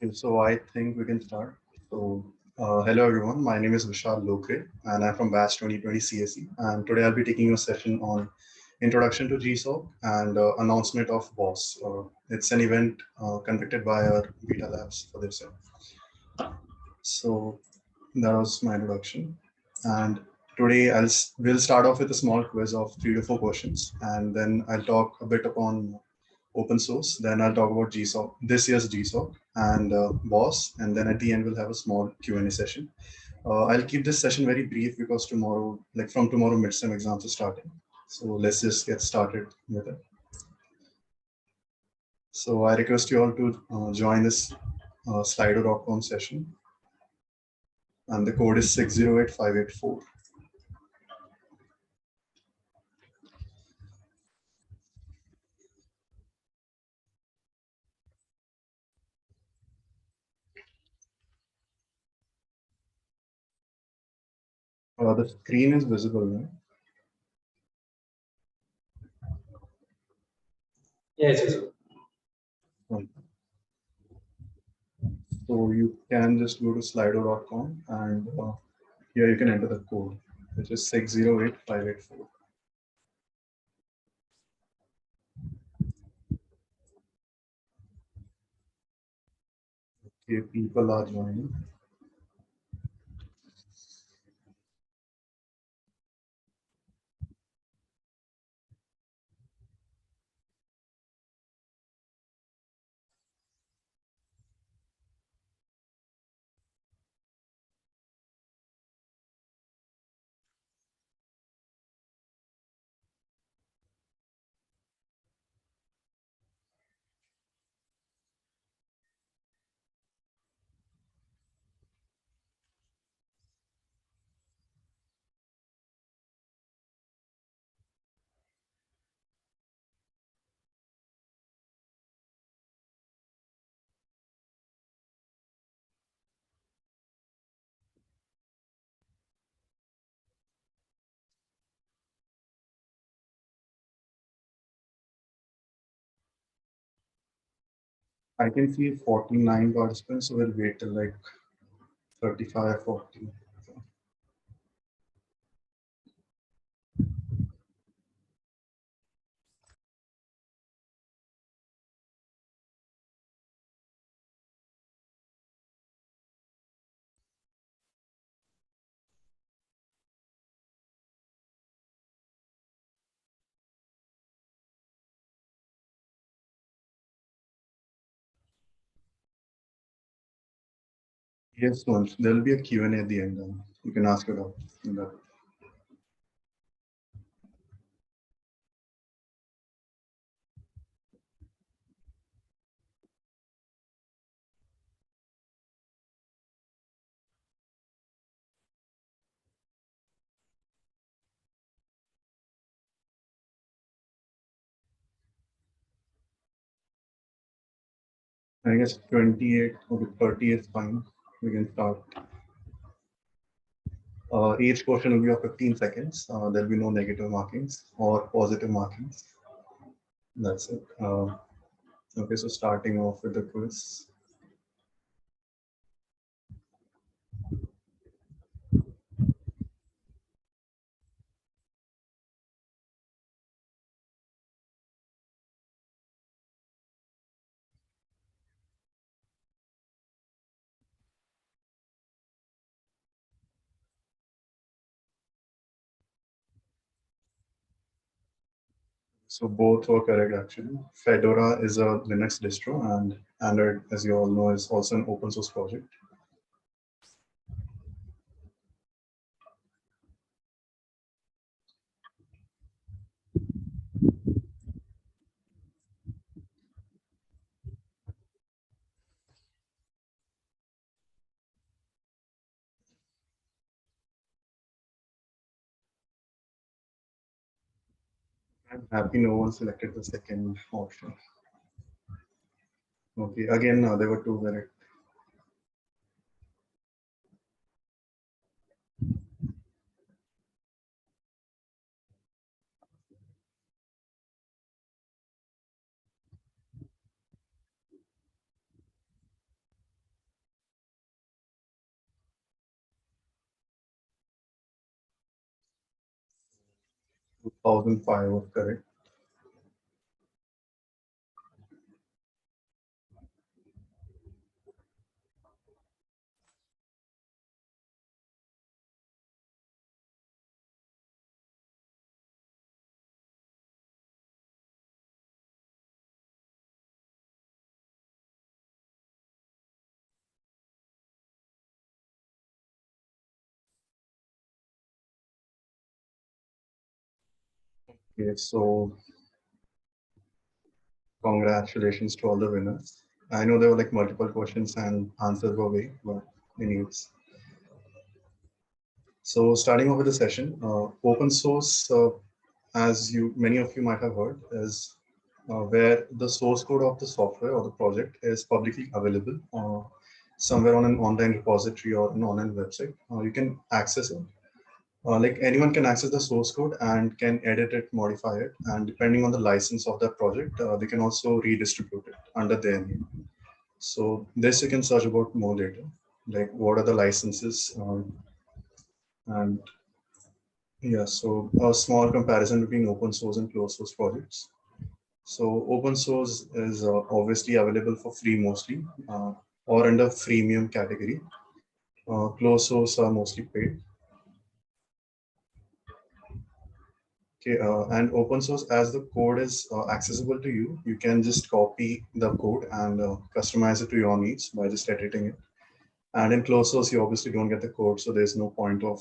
Okay, so I think we can start. Hello everyone. My name is Vishal Lokare, and I'm from Batch 2020 CSE. And today I'll be taking a session on Introduction to GSOC and announcement of BOSS. It's an event conducted by our Beta Labs for this year. So that was my introduction. And today we'll start off with a small quiz of 3 to 4 questions, and then I'll talk a bit upon open source. Then I'll talk about GSOC, this year's GSOC, and BOSS, and then at the end we'll have a small Q&A session. I'll keep this session very brief because tomorrow, like from tomorrow, midterm exams are starting. So let's just get started with it. So I request you all to join this slido.com session, and the code is 608584. The screen is visible now. Yes, yes. So you can just go to slido.com and here you can enter the code, which is 608584. Okay, people are joining. I can see 49 participants, so we'll wait till like 35, 40. Yes, once there'll be a Q&A at the end. You can ask it out. I guess 28 or 30 is fine. We can start. Each question will be of 15 seconds. There'll be no negative markings or positive markings. That's it. Okay, so starting off with the quiz. So both were correct actually. Fedora is a Linux distro, and Android, as you all know, is also an open source project. I'm happy no one selected the second option. Okay, again, there were two correct. 2005 was correct. Okay, so congratulations to all the winners. I know there were like multiple questions and answers were vague, but anyways. So starting off with the session, open source, as many of you might have heard, is where the source code of the software or the project is publicly available somewhere on an online repository or an online website. You can access it. Like anyone can access the source code and can edit it, modify it, and depending on the license of that project, they can also redistribute it under their name. So this you can search about more later, like what are the licenses, and yeah, so a small comparison between open source and closed source projects. So open source is obviously available for free mostly, or under freemium category. Closed source are mostly paid. Okay, and open source, as the code is accessible to you, you can just copy the code and customize it to your needs by just editing it. And in closed source, you obviously don't get the code, so there's no point of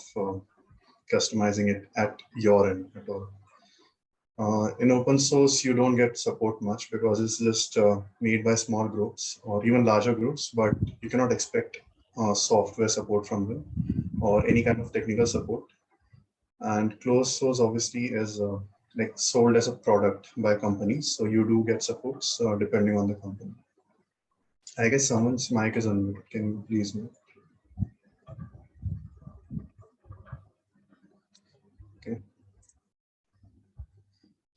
customizing it at your end at all. In open source, you don't get support much because it's just made by small groups or even larger groups, but you cannot expect software support from them or any kind of technical support. And closed source obviously is like sold as a product by companies, so you do get supports depending on the company. I guess someone's mic is unmuted. Can you please mute? Okay.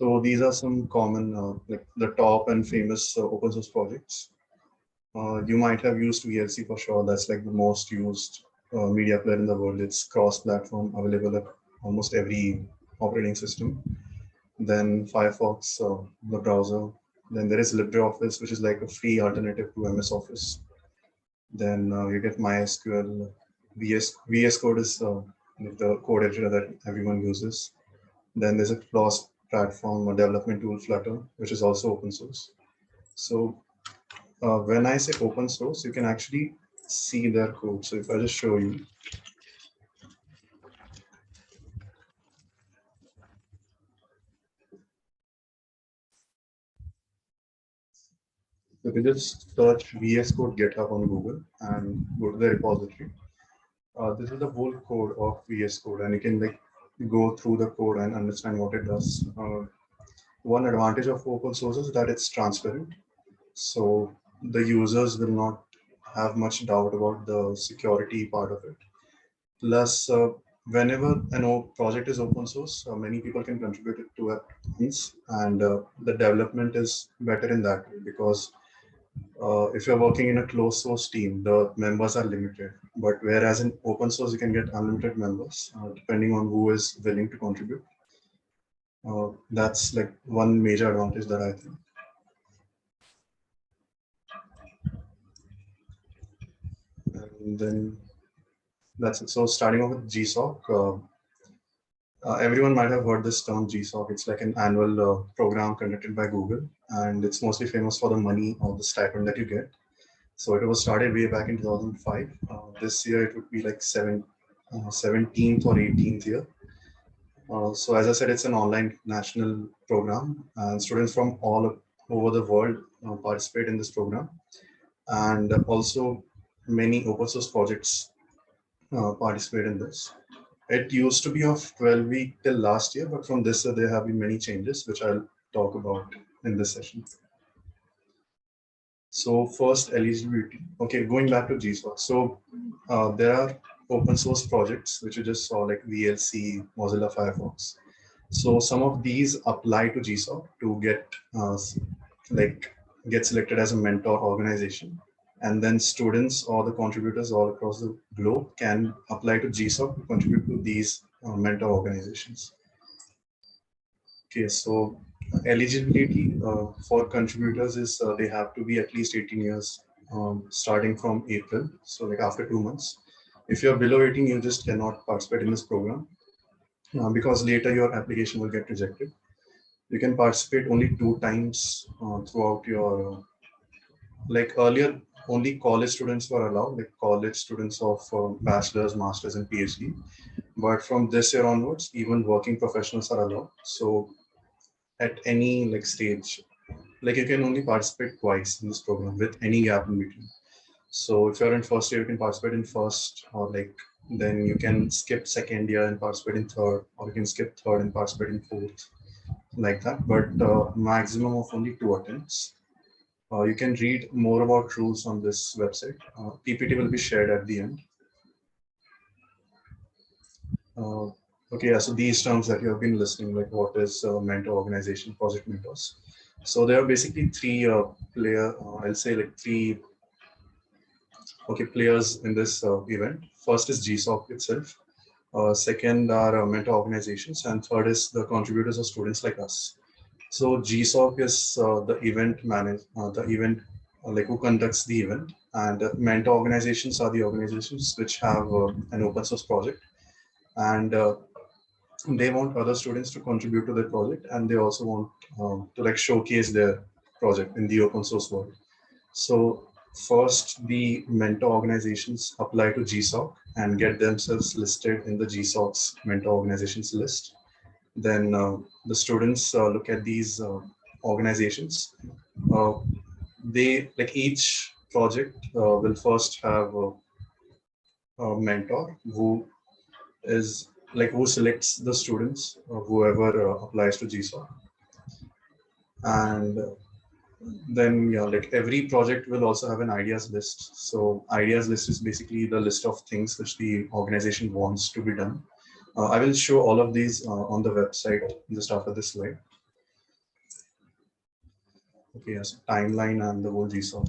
So these are some common, like the top and famous open source projects. You might have used VLC for sure. That's like the most used media player in the world. It's cross-platform, available at almost every operating system. Then Firefox, the browser. Then there is LibreOffice, which is like a free alternative to MS Office. Then you get MySQL. VS Code is the code editor that everyone uses. Then there's a cross platform or development tool, Flutter, which is also open source. So when I say open source, you can actually see their code. So if I just show you, if you just search VS Code GitHub on Google and go to the repository, this is the whole code of VS Code, and you can like go through the code and understand what it does. One advantage of open source is that it's transparent, so the users will not have much doubt about the security part of it. Plus, whenever project is open source, many people can contribute it to it once, and the development is better in that way because if you're working in a closed source team, the members are limited. But whereas in open source, you can get unlimited members depending on who is willing to contribute. That's like one major advantage that I think. And then that's it. So starting off with GSOC, everyone might have heard this term GSOC. It's like an annual program conducted by Google, and it's mostly famous for the money or the stipend that you get. So it was started way back in 2005. This year it would be like 17th or 18th year. So as I said, it's an online national program, and students from all over the world participate in this program, and also many open source projects participate in this. It used to be of 12 week till last year, but from this year there have been many changes, which I'll talk about in this session. So first, eligibility. Okay, going back to GSOC. So there are open source projects, which you just saw, like VLC, Mozilla Firefox. So some of these apply to GSOC to get like get selected as a mentor organization. And then students or the contributors all across the globe can apply to GSOC to contribute to these mentor organizations. Okay, so eligibility for contributors is they have to be at least 18 years starting from April. So like after 2 months. If you're below 18, you just cannot participate in this program because later your application will get rejected. You can participate only 2 times throughout your, like earlier, only college students were allowed, like college students of bachelor's, master's, and PhD. But from this year onwards, even working professionals are allowed. So at any like stage, like you can only participate twice in this program with any gap in between. So if you're in first year, you can participate in first, or like then you can skip second year and participate in third, or you can skip third and participate in fourth, like that. But maximum of only 2 attempts. You can read more about rules on this website. PPT will be shared at the end. Uh, okay, yeah, so these terms that you have been listening, like what is mentor organization, project mentors. So there are basically three I'll say like three players in this event. First is GSOC itself. Second are mentor organizations, and third is the contributors or students like us. So GSOC is the event like who conducts the event, and mentor organizations are the organizations which have an open source project, and they want other students to contribute to their project, and they also want to like showcase their project in the open source world. So first, the mentor organizations apply to GSOC and get themselves listed in the GSOC's mentor organizations list. Then the students look at these organizations. Uh, they like each project will first have a mentor who is like who selects the students, whoever applies to GSOC, and then yeah, like every project will also have an ideas list. So ideas list is basically the list of things which the organization wants to be done. I will show all of these on the website just after this slide. Okay, yes, timeline and the whole GSOC.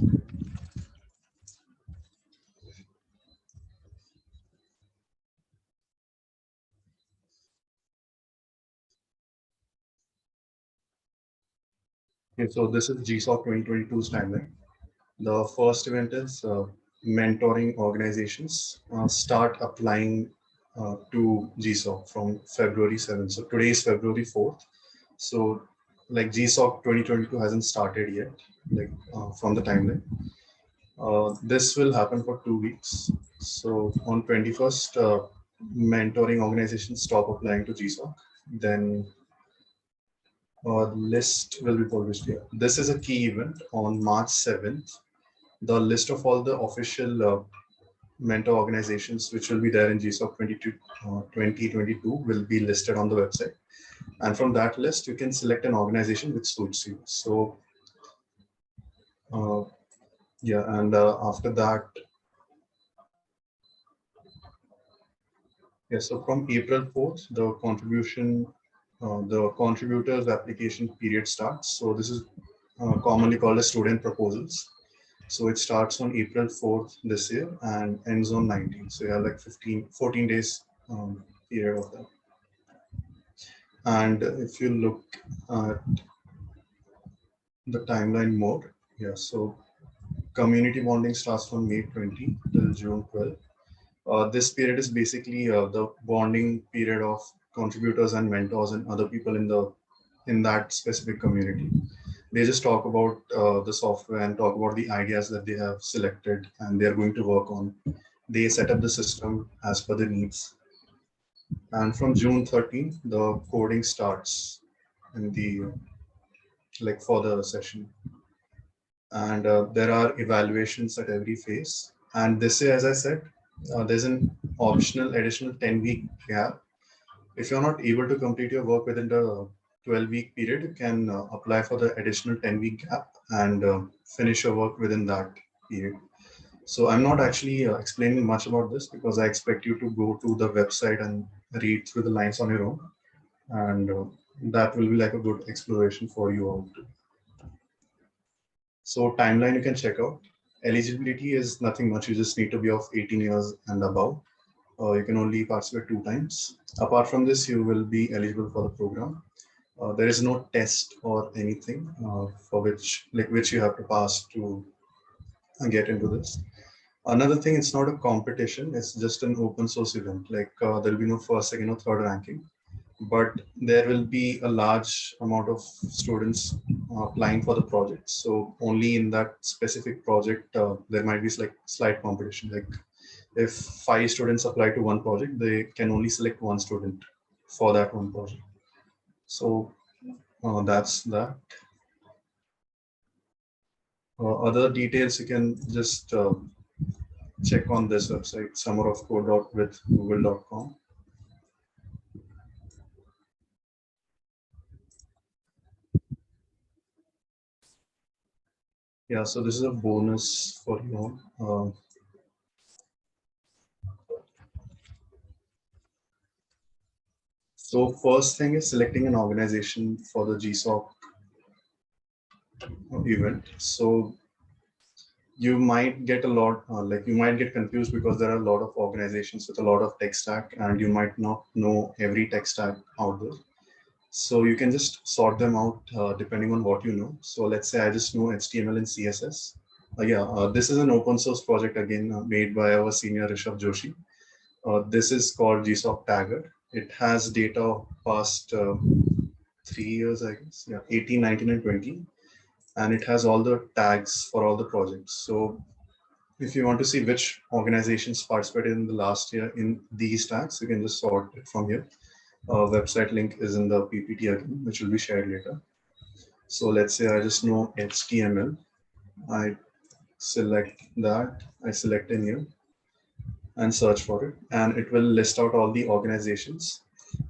Okay, so this is GSOC 2022's timeline. The first event is mentoring organizations start applying to GSOC from February 7th. So today is February 4th. So like GSOC 2022 hasn't started yet, like from the timeline. This will happen for 2 weeks. So on 21st, mentoring organizations stop applying to GSOC. Then list will be published here. This is a key event on March 7th. The list of all the official mentor organizations which will be there in GSOC 2022 will be listed on the website. And from that list, you can select an organization which suits you. So yeah, and after that, yeah, so from April 4th, the contributors application period starts. So this is commonly called as student proposals. So it starts on April 4th this year and ends on 19th. So you have like 14 days period of that. And if you look at the timeline more, yeah, so community bonding starts from May 20 till June 12. This period is basically the bonding period of contributors and mentors and other people in that specific community. They just talk about the software and talk about the ideas that they have selected and they're going to work on. They set up the system as per the needs. And from June 13th, the coding starts in the like for the session. And there are evaluations at every phase. And this year, as I said, there's an optional additional 10-week gap. If you're not able to complete your work within the 12-week period, you can apply for the additional 10-week gap and finish your work within that period. So I'm not actually explaining much about this because I expect you to go to the website and read through the lines on your own. And that will be like a good exploration for you all too. So timeline you can check out. Eligibility is nothing much. You just need to be of 18 years and above. You can only participate 2 times. Apart from this, you will be eligible for the program. There is no test or anything for which you have to pass to get into this. Another thing, it's not a competition, it's just an open source event. There'll be no first, second, or third ranking, but there will be a large amount of students applying for the project. So only in that specific project, there might be like slight competition. Like if 5 students apply to one project, they can only select one student for that one project. So that's that. Other details you can just check on this website, summerofcode.withgoogle.com. Yeah, so this is a bonus for you all. So first thing is selecting an organization for the GSOC event. So you might get a lot, you might get confused because there are a lot of organizations with a lot of tech stack, and you might not know every tech stack out there. So you can just sort them out depending on what you know. So let's say I just know HTML and CSS. This is an open source project again made by our senior Rishabh Joshi. This is called GSOC Tagger. It has data past 3 years, I guess. Yeah, 18, 19, and 20. And it has all the tags for all the projects. So if you want to see which organizations participated in the last year in these tags, you can just sort it from here. Website link is in the PPT again, which will be shared later. So let's say I just know HTML. I select that, I select a new and search for it. And it will list out all the organizations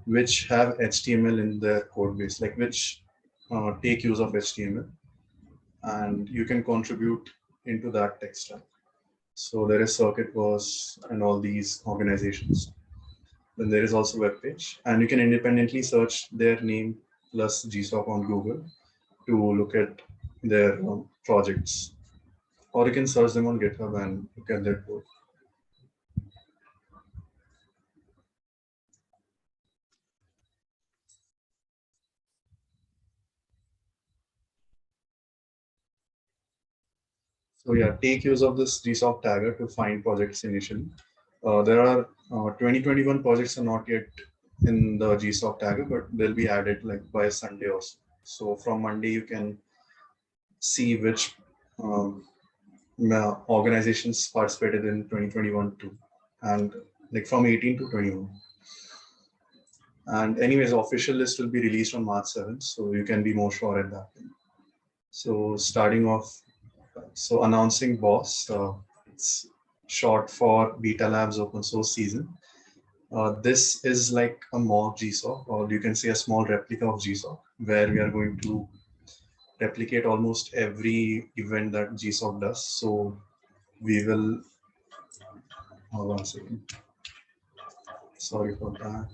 which have HTML in their code base, like which take use of HTML. And you can contribute into that tech stack. So there is Circuit Boss and all these organizations. Then there is also web page, and you can independently search their name plus GSOC on Google to look at their projects, or you can search them on GitHub and look at their code. So yeah, take use of this GSOC tagger to find projects initially. There are 2021 projects are not yet in the GSOC tagger, but they'll be added like by Sunday also. So from Monday, you can see which organizations participated in 2021 too, and like from 18 to 21. And anyways, official list will be released on March 7th, so you can be more sure at that time. So starting off, so announcing BOSS, it's short for BetaLabs Open Source season. This is like a mock GSOC, or you can say a small replica of GSOC, where we are going to replicate almost every event that GSOC does. So we will, one second, sorry for that.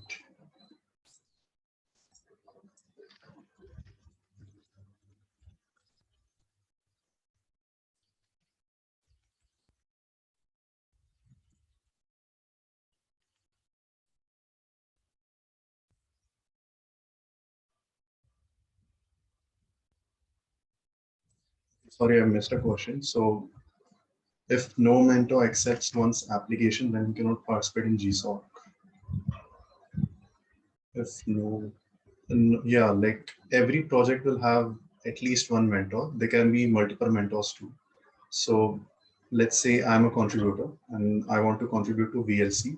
Sorry, I missed a question. So if no mentor accepts one's application, then you cannot participate in GSOC. If no, yeah, like every project will have at least one mentor. There can be multiple mentors too. So let's say I'm a contributor and I want to contribute to VLC,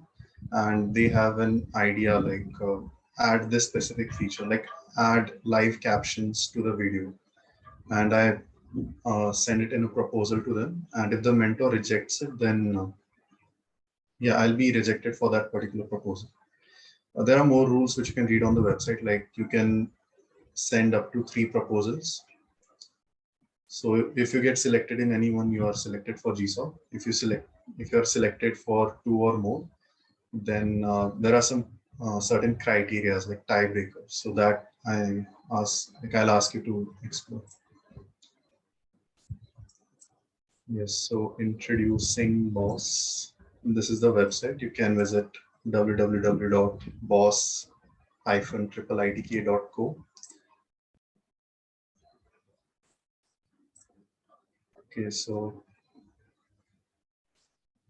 and they have an idea like add this specific feature, like add live captions to the video. And I send it in a proposal to them. And if the mentor rejects it, then yeah, I'll be rejected for that particular proposal. There are more rules which you can read on the website, like you can send up to 3 proposals. So if you get selected in any one, you are selected for GSOC. If you are selected for 2 or more, then there are some certain criteria like tiebreakers. So that I'll ask you to explore. Yes, so introducing BOSS. This is the website. You can visit www.boss-itk.co. Okay, so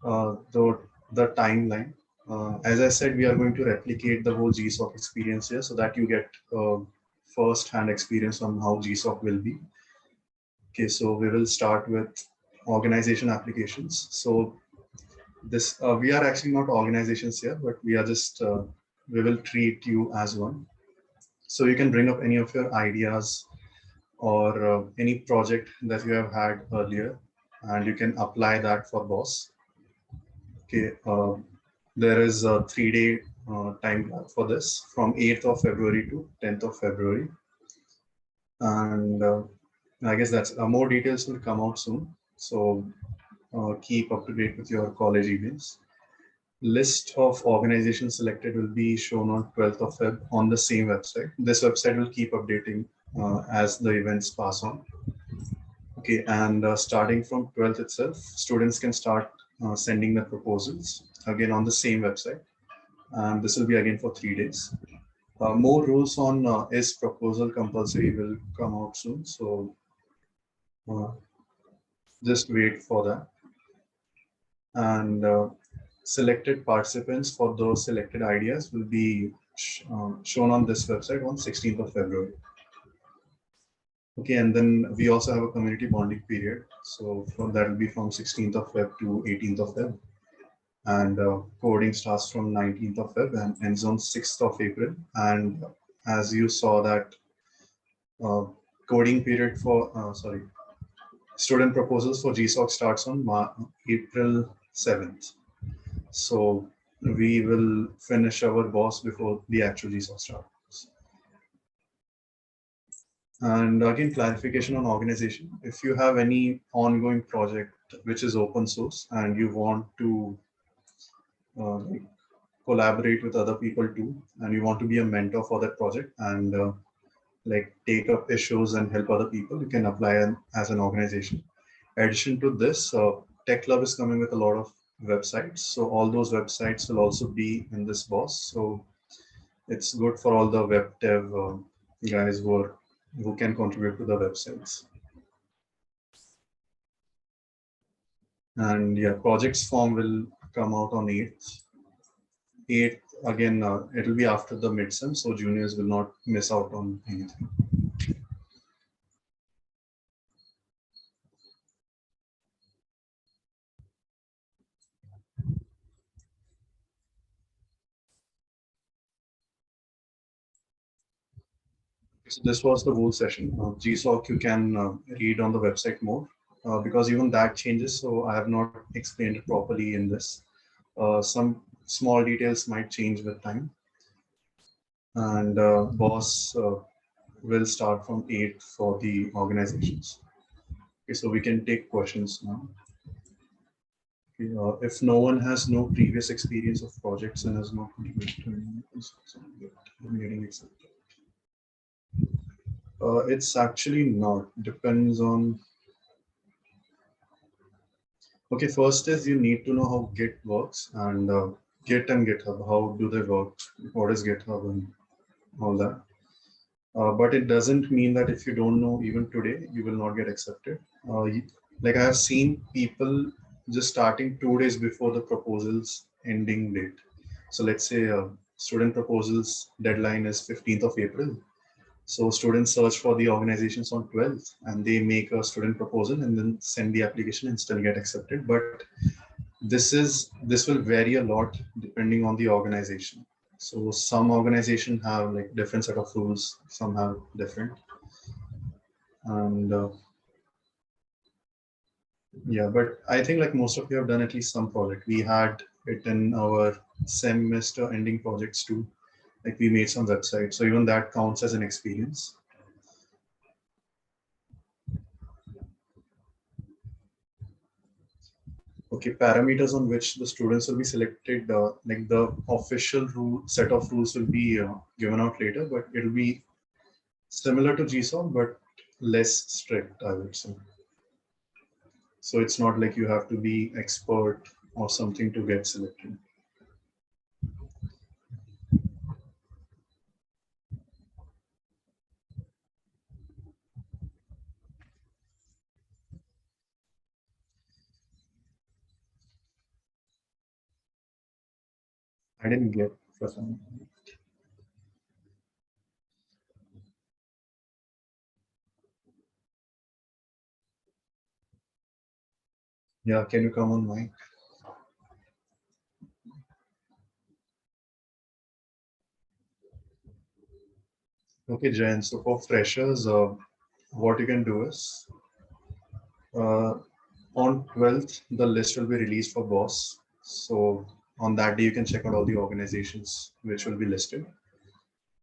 the timeline. As I said, we are going to replicate the whole GSOC experience here so that you get first-hand experience on how GSOC will be. Okay, so we will start with organization applications. So this we are actually not organizations here, but we are just we will treat you as one. So you can bring up any of your ideas or any project that you have had earlier, and you can apply that for BOSS. Okay, there is a 3-day time for this from 8th of February to 10th of February. And I guess that's more details will come out soon. So keep up to date with your college emails. List of organizations selected will be shown on 12th of Feb on the same website. This website will keep updating as the events pass on. Okay, and starting from 12th itself, students can start sending the proposals again on the same website. And this will be again for 3 days. More rules on is proposal compulsory will come out soon. So just wait for that. And selected participants for those selected ideas will be shown on this website on 16th of February. Okay, and then we also have a community bonding period. So that will be from 16th of Feb to 18th of Feb. And coding starts from 19th of Feb and ends on 6th of April. And as you saw that coding period for, student proposals for GSOC starts on April 7th. So we will finish our BOSS before the actual GSOC starts. And again, clarification on organization. If you have any ongoing project which is open source and you want to collaborate with other people too, and you want to be a mentor for that project and like take up issues and help other people, you can apply as an organization. In addition to this, Tech Club is coming with a lot of websites. So all those websites will also be in this BOSS. So it's good for all the web dev guys who can contribute to the websites. And yeah, projects form will come out on 8th. 8th, again, it will be after the midsem, so juniors will not miss out on anything. So this was the whole session. GSOC you can read on the website more because even that changes. So I have not explained it properly in this. Some small details might change with time. And BOSS will start from 8 for the organizations. Okay, so we can take questions now. Okay, if no one has no previous experience of projects and has not contributed to getting accepted. It's actually not, depends on. Okay, first is you need to know how Git works and Git and GitHub, how do they work? What is GitHub and all that. But it doesn't mean that if you don't know even today, you will not get accepted. Like I have seen people just starting 2 days before the proposal's ending date. So let's say student proposals deadline is 15th of April. So students search for the organizations on 12th and they make a student proposal and then send the application and still get accepted. But this will vary a lot depending on the organization. So some organizations have like different set of rules, some have different. And yeah, but I think like most of you have done at least some project. We had it in our semester ending projects too. Like we made some websites. So even that counts as an experience. Okay, parameters on which the students will be selected, like the official rule set of rules will be given out later, but it'll be similar to GSOC, but less strict, I would say. So it's not like you have to be expert or something to get selected. I didn't get for some. Yeah, can you come on mic? Okay, Jayan. So for freshers, what you can do is uh, on 12th, the list will be released for BOSS. So on that day, you can check out all the organizations which will be listed,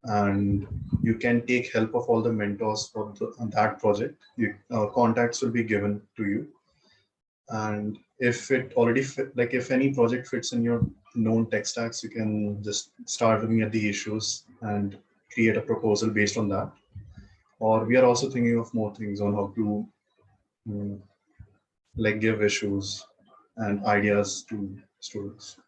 and you can take help of all the mentors for that project. Contacts will be given to you, and if it already fit, like if any project fits in your known tech stacks, you can just start looking at the issues and create a proposal based on that. Or we are also thinking of more things on how to mm, like give issues and ideas to students.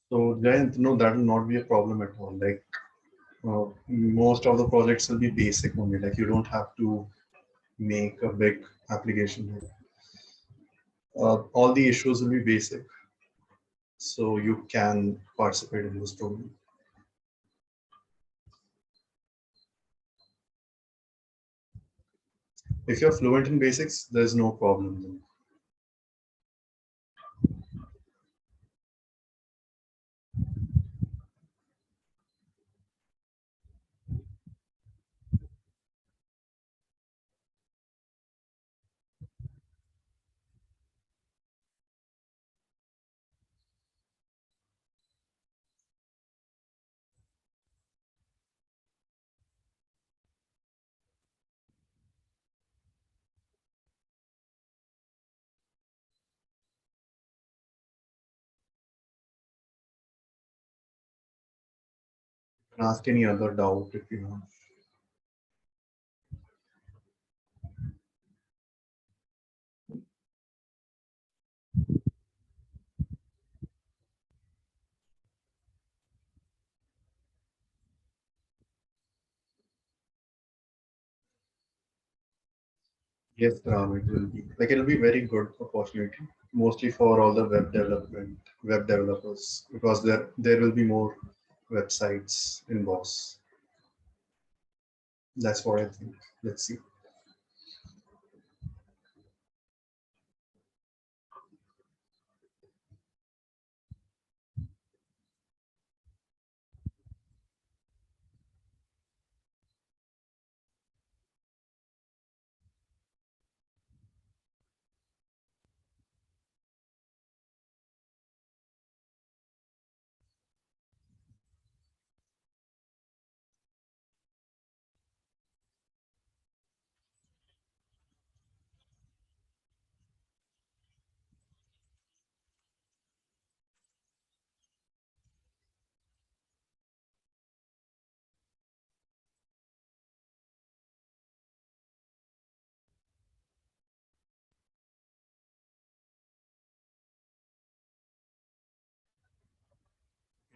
So Jayant, no, that will not be a problem at all. Like most of the projects will be basic only. Like you don't have to make a big application. All the issues will be basic, so you can participate in this program. If you're fluent in basics, there's no problem then. You can ask any other doubt if you have. Yes, Ram, it will be like it'll be very good opportunity, mostly for all the web developers, because there will be more websites in BOSS. That's what I think. Let's see.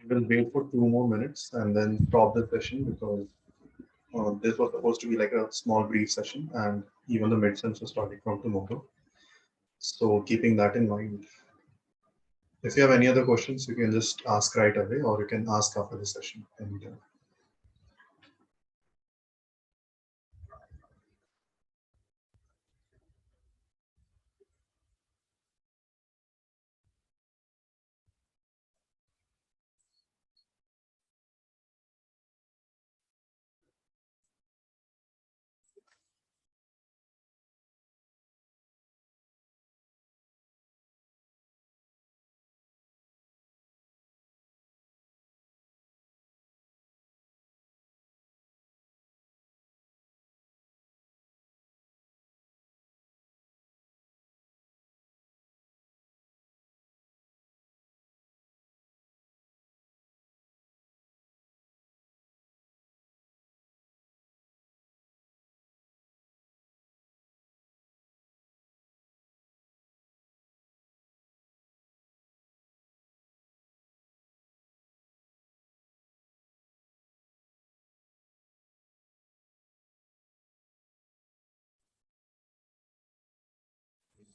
We will wait for 2 more minutes and then stop the session because this was supposed to be like a small brief session, and even the midterms are starting from tomorrow. So keeping that in mind, if you have any other questions, you can just ask right away, or you can ask after the session anytime.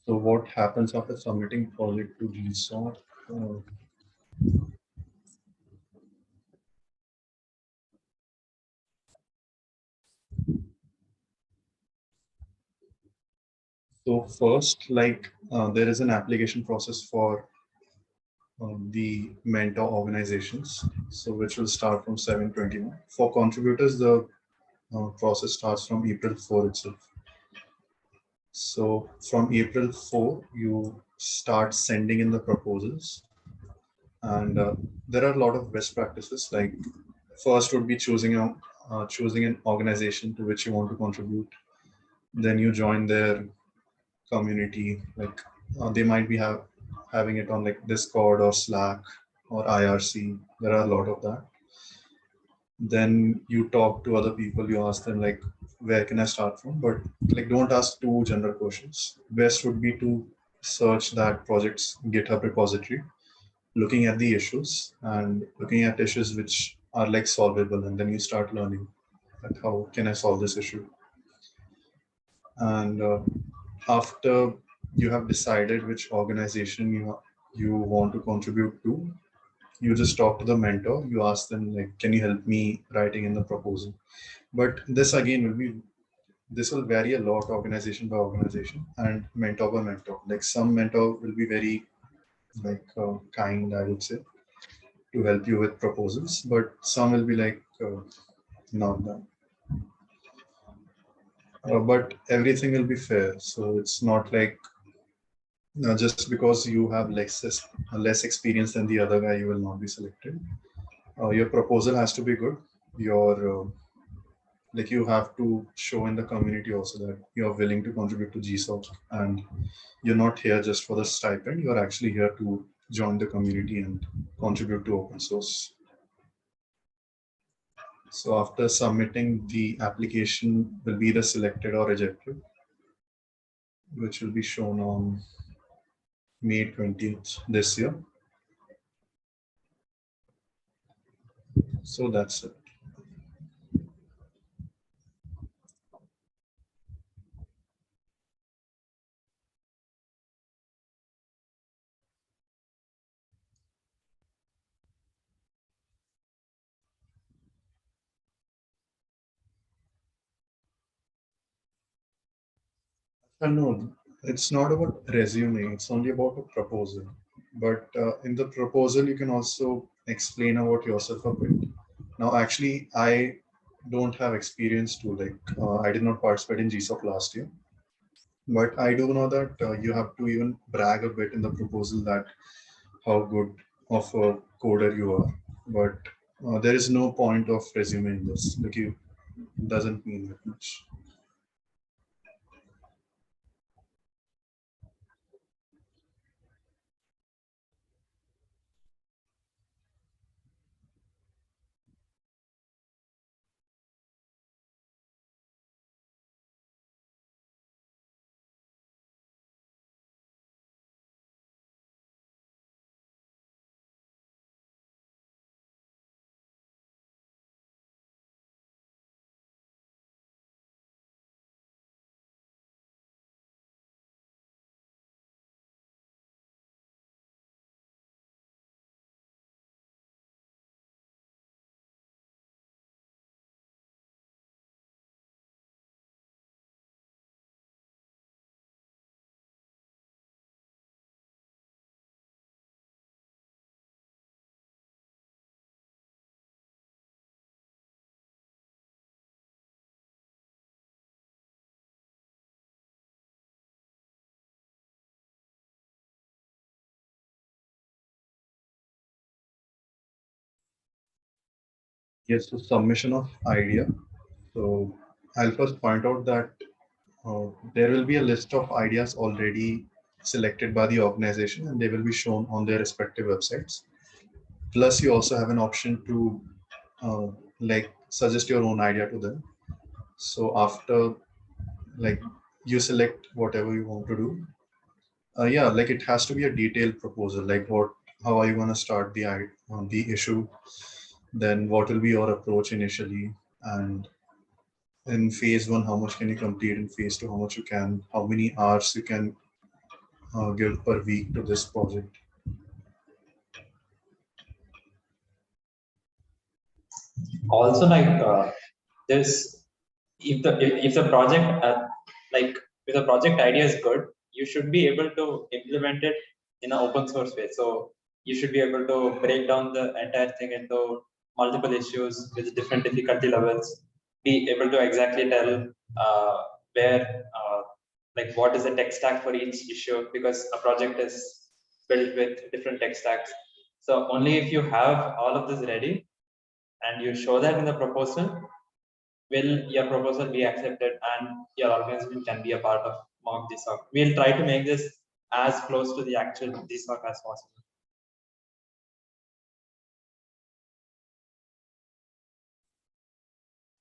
So what happens after submitting project to GSOC? So first, there is an application process for the mentor organizations, so which will start from 7/21. For contributors, the process starts from April 4 itself. So from April 4, you start sending in the proposals, and there are a lot of best practices. Like first would be choosing an organization to which you want to contribute. Then you join their community. Like they might be having it on like Discord or Slack or IRC. There are a lot of that. Then you talk to other people. You ask them like, where can I start from? But like, don't ask too general questions. Best would be to search that project's GitHub repository, looking at the issues and looking at issues which are like solvable, and then you start learning like how can I solve this issue. And after you have decided which organization you want to contribute to, you just talk to the mentor. You ask them like, can you help me writing in the proposal? But this will vary a lot, organization by organization and mentor by mentor. Like some mentor will be very kind, I would say, to help you with proposals, but some will be like not that. But everything will be fair, so it's not like just because you have less experience than the other guy, you will not be selected. Your proposal has to be good. Your like you have to show in the community also that you're willing to contribute to GSOC, and you're not here just for the stipend. You're actually here to join the community and contribute to open source. So after submitting, the application will be either selected or rejected, which will be shown on May 20th this year. So that's it. No, it's not about resume. It's only about a proposal. But in the proposal, you can also explain about yourself a bit. Now, actually, I don't have experience to I did not participate in GSOC last year, but I do know that you have to even brag a bit in the proposal that how good of a coder you are. But there is no point of resume in this. Like you doesn't mean that much. Yes, so submission of idea. So I'll first point out that there will be a list of ideas already selected by the organization, and they will be shown on their respective websites. Plus, you also have an option to uh, suggest your own idea to them. So after like you select whatever you want to do, yeah, like it has to be a detailed proposal. Like how are you going to start the issue? Then what will be your approach initially? And in phase one, how much can you complete? In phase two, how much you can? How many hours you can give per week to this project? Also, like there's if the project like if the project idea is good, you should be able to implement it in an open source way. So you should be able to break down the entire thing into multiple issues with different difficulty levels. Be able to exactly tell where like what is the tech stack for each issue, because a project is built with different tech stacks. So only if you have all of this ready and you show that in the proposal, will your proposal be accepted and your organization can be a part of mock GSOC. We'll try to make this as close to the actual GSOC as possible.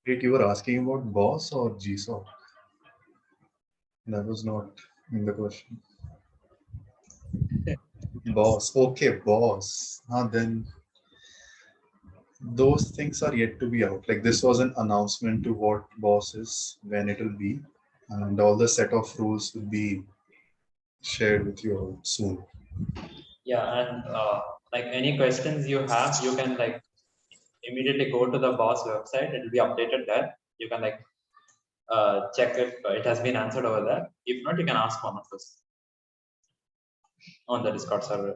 Wait, you were asking about BOSS or GSOC? That was not in the question. BOSS. Okay, BOSS. Then those things are yet to be out. Like this was an announcement to what BOSS is, when it will be, and all the set of rules will be shared with you all soon. Yeah, and like any questions you have, you can like immediately go to the BOSS website. It will be updated there. You can like check if it has been answered over there. If not, you can ask one of us on the Discord server.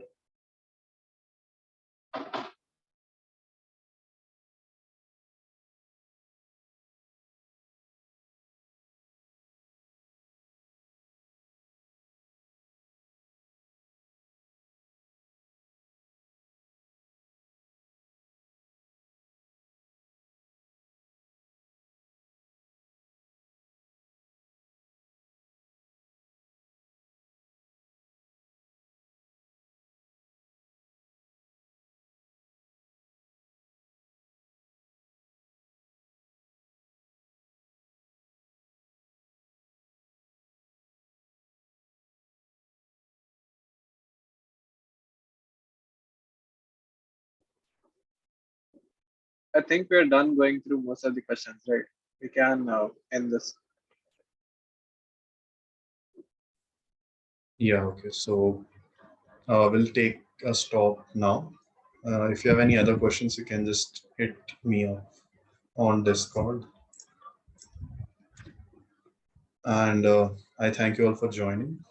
I think we're done going through most of the questions, right? We can end this. Yeah, okay. So we'll take a stop now. If you have any other questions, you can just hit me up on Discord. And I thank you all for joining.